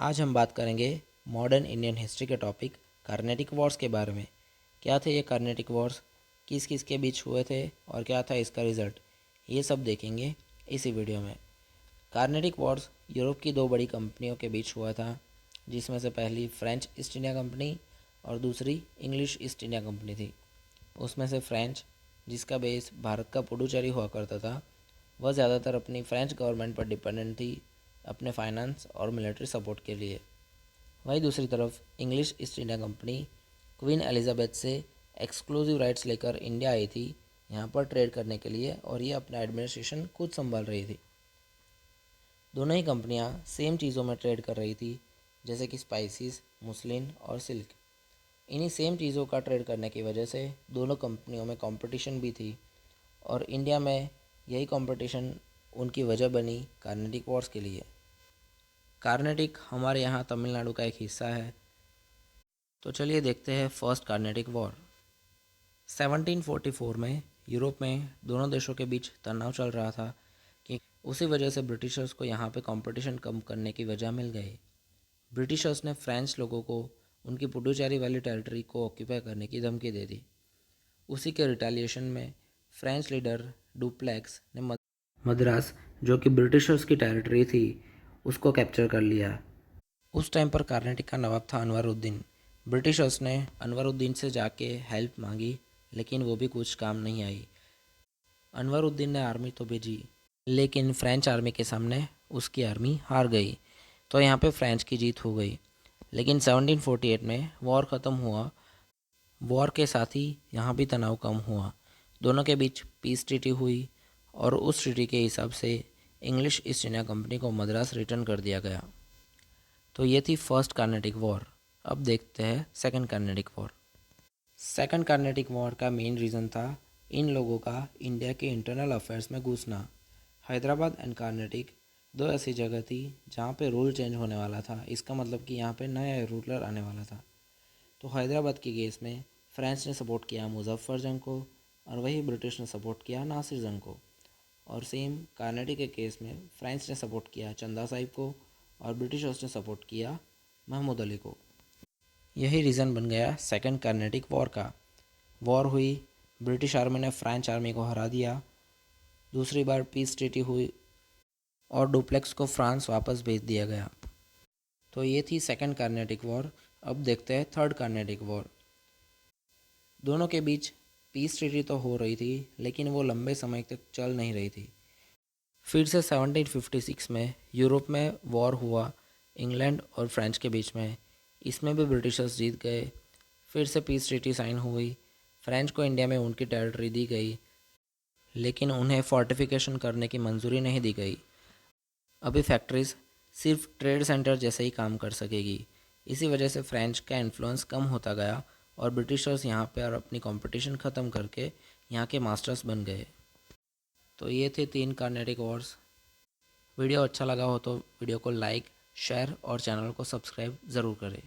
आज हम बात करेंगे मॉडर्न इंडियन हिस्ट्री के टॉपिक कार्नेटिक वॉर्स के बारे में। क्या थे ये कार्नेटिक वॉर्स, किस किस के बीच हुए थे और क्या था इसका रिज़ल्ट, ये सब देखेंगे इसी वीडियो में। कार्नेटिक वॉर्स यूरोप की दो बड़ी कंपनियों के बीच हुआ था, जिसमें से पहली फ्रेंच ईस्ट इंडिया कंपनी और दूसरी इंग्लिश ईस्ट इंडिया कंपनी थी। उसमें से फ्रेंच, जिसका बेस भारत का पुडुचेरी हुआ करता था, वह ज़्यादातर अपनी फ्रेंच गवर्नमेंट पर डिपेंडेंट थी अपने फाइनेंस और मिलिट्री सपोर्ट के लिए। वहीं दूसरी तरफ English east India company queen Elizabeth से एक्सक्लूसिव राइट्स लेकर इंडिया आई थी यहाँ पर ट्रेड करने के लिए, और ये अपना एडमिनिस्ट्रेशन खुद संभाल रही थी। दोनों ही कंपनियाँ सेम चीज़ों में ट्रेड कर रही थी, जैसे कि स्पाइसेस, मुस्लिन और सिल्क। इन्हीं सेम चीज़ों का ट्रेड करने की वजह से दोनों कंपनियों में कंपटीशन भी थी, और इंडिया में यही कंपटीशन उनकी वजह बनी कार्नेटिक वॉर्स के लिए। कार्नेटिक हमारे यहाँ तमिलनाडु का एक हिस्सा है। तो चलिए देखते हैं फर्स्ट कार्नेटिक वॉर। 1744 में यूरोप में दोनों देशों के बीच तनाव चल रहा था कि उसी वजह से ब्रिटिशर्स को यहाँ पे कंपटीशन कम करने की वजह मिल गई। ब्रिटिशर्स ने फ्रेंच लोगों को उनकी पुडुचेरी वाली टेरिटरी को ऑक्यूपाई करने की धमकी दे दी। उसी के रिटेलिएशन में फ्रेंच लीडर डुप्लेक्स ने मद्रास, जो कि ब्रिटिशर्स की टेरिटरी थी, उसको कैप्चर कर लिया। उस टाइम पर कार्नेटिक का नवाब था अनवरुद्दीन। ब्रिटिशर्स ने अनवरुद्दीन से जाके हेल्प मांगी, लेकिन वो भी कुछ काम नहीं आई। अनवरुद्दीन ने आर्मी तो भेजी, लेकिन फ्रेंच आर्मी के सामने उसकी आर्मी हार गई। तो यहाँ पे फ्रेंच की जीत हो गई। लेकिन 1748 में वॉर ख़त्म हुआ। वॉर के साथ ही यहाँ भी तनाव कम हुआ। दोनों के बीच पीस ट्रीटी हुई, और उस ट्रीटी के हिसाब से इंग्लिश ईस्ट इंडिया कंपनी को मद्रास रिटर्न कर दिया गया। तो ये थी फर्स्ट कार्नेटिक वॉर। अब देखते हैं second Carnatic war. Second Carnatic war का मेन रीज़न था इन लोगों का इंडिया के इंटरनल अफेयर्स में घुसना। हैदराबाद एंड कार्नेटिक दो ऐसी जगह थी जहाँ पे रूल चेंज होने वाला था। इसका मतलब कि यहाँ पे नया रूलर आने वाला था। तो हैदराबाद की केस में फ्रेंच ने सपोर्ट किया मुजफ्फर जंग को, और वही ब्रिटिश ने सपोर्ट किया नासिर जंग को। और सेम कार्नेटिक के केस में फ्रेंच ने सपोर्ट किया चंदा साहिब को, और ब्रिटिशर्स ने सपोर्ट किया महमूद अली को। यही रीज़न बन गया सेकंड कार्नेटिक वॉर का। वॉर हुई, ब्रिटिश आर्मी ने फ्रेंच आर्मी को हरा दिया। दूसरी बार पीस ट्रीटी हुई और डुप्लेक्स को फ्रांस वापस भेज दिया गया। तो ये थी सेकंड कार्नेटिक वॉर। अब देखते हैं थर्ड कार्नेटिक वॉर। दोनों के बीच पीस ट्रीटी तो हो रही थी, लेकिन वो लंबे समय तक चल नहीं रही थी। फिर से 1756 में यूरोप में वॉर हुआ इंग्लैंड और फ्रेंच के बीच में। इसमें भी ब्रिटिशर्स जीत गए। फिर से पीस ट्रीटी साइन हुई। फ्रेंच को इंडिया में उनकी टेरिटरी दी गई, लेकिन उन्हें फोर्टिफिकेशन करने की मंजूरी नहीं दी गई। अभी फैक्ट्रीज सिर्फ ट्रेड सेंटर जैसे ही काम कर सकेगी। इसी वजह से फ्रेंच का इन्फ्लुएंस कम होता गया, और ब्रिटिशर्स यहाँ पर अपनी कंपटीशन ख़त्म करके यहाँ के मास्टर्स बन गए। तो ये थे तीन कार्नेटिक वॉर्स। वीडियो अच्छा लगा हो तो वीडियो को लाइक, शेयर और चैनल को सब्सक्राइब ज़रूर करें।